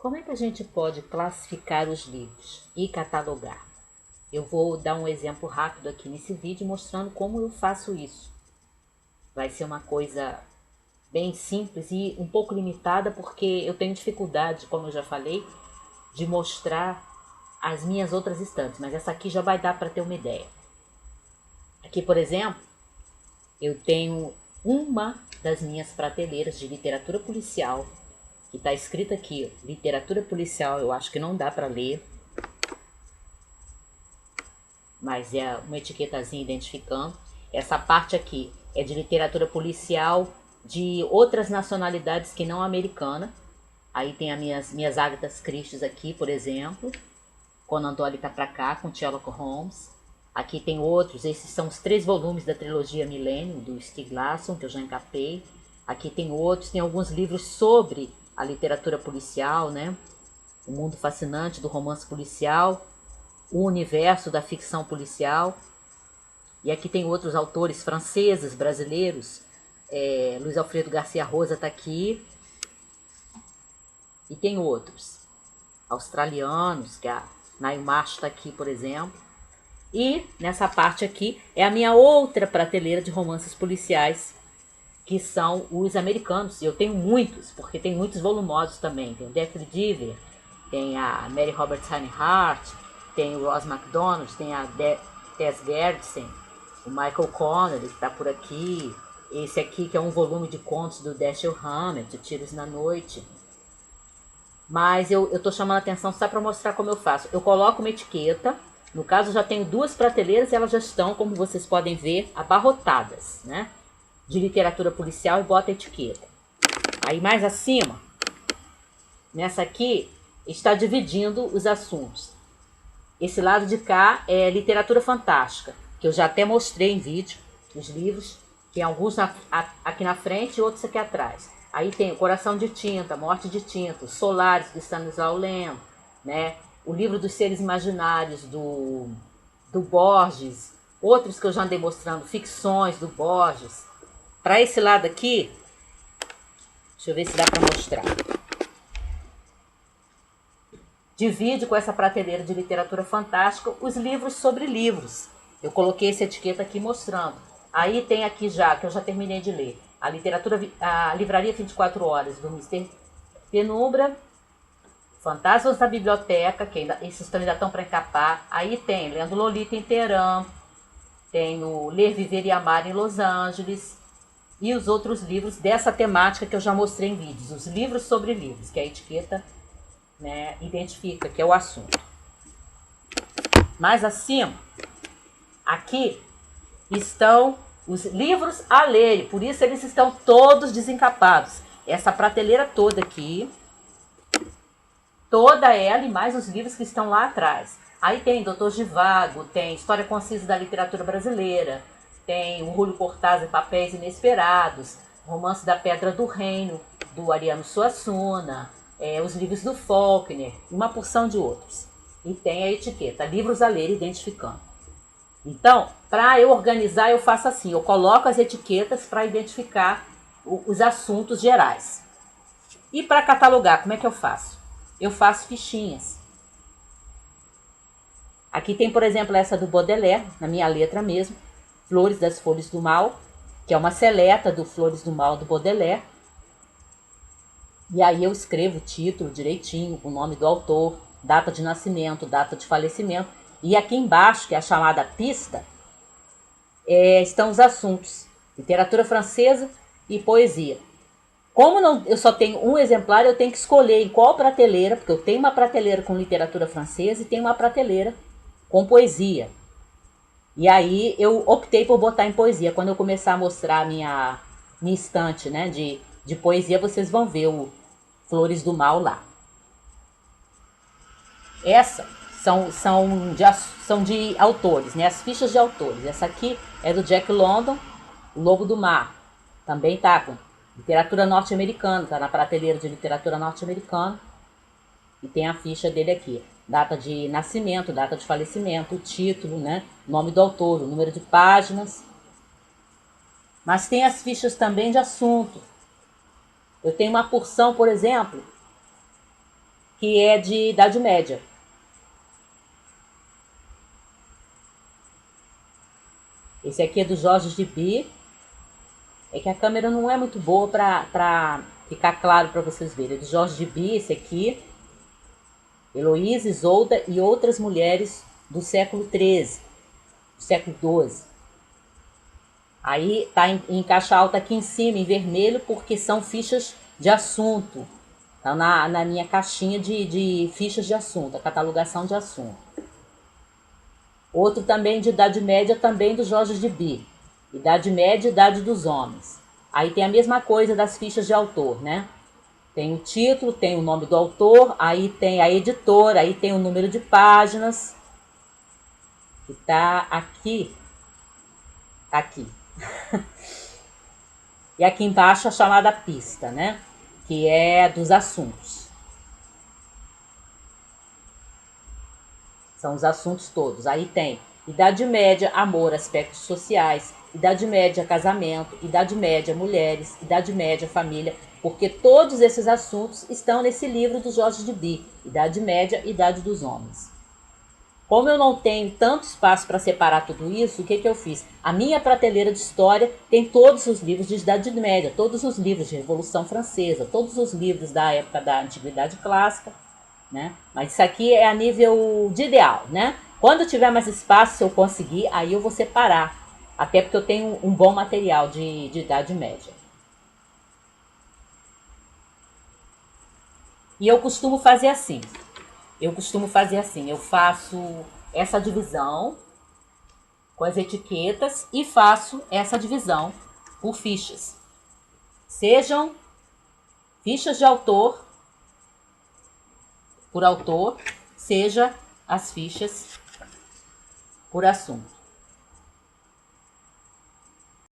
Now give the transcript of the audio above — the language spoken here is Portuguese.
Como é que a gente pode classificar os livros e catalogar? Eu vou dar um exemplo rápido aqui nesse vídeo mostrando como eu faço isso. Vai ser uma coisa bem simples e um pouco limitada porque eu tenho dificuldade, como eu já falei, de mostrar as minhas outras estantes, mas essa aqui já vai dar para ter uma ideia. Aqui, por exemplo, eu tenho uma das minhas prateleiras de literatura policial, que está escrito aqui, literatura policial, eu acho que não dá para ler, mas é uma etiquetazinha identificando. Essa parte aqui é de literatura policial de outras nacionalidades que não americana. Aí tem as minhas Agatha Christie aqui, por exemplo. Conan Doyle tá pra cá, com Sherlock Holmes. Aqui tem outros, esses são os 3 volumes da trilogia Millennium, do Stieg Larsson, que eu já encapei. Aqui tem outros, tem alguns livros sobre a literatura policial, né? O mundo fascinante do romance policial, o universo da ficção policial. E aqui tem outros autores franceses, brasileiros. Luiz Alfredo Garcia Rosa está aqui. E tem outros australianos, que a Naimash está aqui, por exemplo. E nessa parte aqui é a minha outra prateleira de romances policiais, que são os americanos. Eu tenho muitos, porque tem muitos volumosos também. Tem o Jeffrey Deaver, tem a Mary Roberts Rinehart, tem o Ross MacDonald, tem a Tess Gerritsen, o Michael Connelly, que está por aqui. Esse aqui que é um volume de contos do Dashiell Hammett, Tiros na Noite. Mas eu tô chamando a atenção só para mostrar como eu faço. Eu coloco uma etiqueta. No caso, eu já tenho 2 prateleiras e elas já estão, como vocês podem ver, abarrotadas, né? De literatura policial e boto a etiqueta. Aí mais acima, nessa aqui, está dividindo os assuntos. Esse lado de cá é literatura fantástica, que eu já até mostrei em vídeo, os livros. Tem alguns aqui na frente e outros aqui atrás. Aí tem o Coração de Tinta, Morte de Tinta, Solaris, do Stanislaw Lem, né? O livro dos Seres Imaginários, do Borges. Outros que eu já andei mostrando, ficções do Borges. Para esse lado aqui, deixa eu ver se dá para mostrar. Divide com essa prateleira de literatura fantástica os livros sobre livros. Eu coloquei essa etiqueta aqui mostrando. Aí tem aqui já, que eu já terminei de ler, a Livraria 24 Horas, do Mister Penumbra, Fantasmas da Biblioteca, que esses ainda estão para encapar. Aí tem Lendo Lolita em Teherã, tem o Ler, Viver e Amar em Los Angeles, e os outros livros dessa temática que eu já mostrei em vídeos, os livros sobre livros, que a etiqueta, né, identifica, que é o assunto. Mais acima, aqui estão os livros a ler, por isso eles estão todos desencapados. Essa prateleira toda aqui, toda ela e mais os livros que estão lá atrás. Aí tem Doutor Zhivago, tem História Concisa da Literatura Brasileira, tem o Julio Cortázar, Papéis Inesperados, Romance da Pedra do Reino, do Ariano Suassuna, os livros do Faulkner, uma porção de outros. E tem a etiqueta, livros a ler, identificando. Então, para eu organizar, eu faço assim, eu coloco as etiquetas para identificar os assuntos gerais. E para catalogar, como é que eu faço? Eu faço fichinhas. Aqui tem, por exemplo, essa do Baudelaire, na minha letra mesmo, Flores das Folhas do Mal, que é uma seleta do Flores do Mal do Baudelaire. E aí eu escrevo o título direitinho, o nome do autor, data de nascimento, data de falecimento. E aqui embaixo, que é a chamada pista, estão os assuntos, literatura francesa e poesia. Como eu só tenho um exemplar, eu tenho que escolher em qual prateleira, porque eu tenho uma prateleira com literatura francesa e tenho uma prateleira com poesia. E aí eu optei por botar em poesia. Quando eu começar a mostrar a minha estante, né, de poesia, vocês vão ver o Flores do Mal lá. Essa são de autores, né? As fichas de autores. Essa aqui é do Jack London, O Lobo do Mar. Também tá com literatura norte-americana, tá na prateleira de literatura norte-americana. E tem a ficha dele aqui. Data de nascimento, data de falecimento, o título, né? Nome do autor, o número de páginas. Mas tem as fichas também de assunto. Eu tenho uma porção, por exemplo, que é de Idade Média. Esse aqui é do Jorge de Bi. É que a câmera não é muito boa para ficar claro para vocês verem. É do Jorge de Bi, esse aqui. Heloísa, Isolda e outras mulheres do século XIII, do século XII. Aí tá em caixa alta aqui em cima, em vermelho, porque são fichas de assunto. Tá na minha caixinha de fichas de assunto, a catalogação de assunto. Outro também de Idade Média, também do Jorge de Bi. Idade Média e Idade dos Homens. Aí tem a mesma coisa das fichas de autor, né? Tem o título, tem o nome do autor, aí tem a editora, aí tem o número de páginas, que tá aqui. Aqui. E aqui embaixo a chamada pista, né? Que é dos assuntos. São os assuntos todos. Aí tem Idade Média, amor, aspectos sociais, Idade Média, casamento, Idade Média, mulheres, Idade Média, família, porque todos esses assuntos estão nesse livro do Jorge de Bi, Idade Média, Idade dos Homens. Como eu não tenho tanto espaço para separar tudo isso, o que eu fiz? A minha prateleira de história tem todos os livros de Idade Média, todos os livros de Revolução Francesa, todos os livros da época da Antiguidade Clássica, né? Mas isso aqui é a nível de ideal, né? Quando eu tiver mais espaço, se eu conseguir, aí eu vou separar. Até porque eu tenho um bom material de Idade Média. E eu costumo fazer assim. Eu faço essa divisão com as etiquetas e faço essa divisão por fichas. Sejam fichas de autor, por autor, seja as fichas por assunto.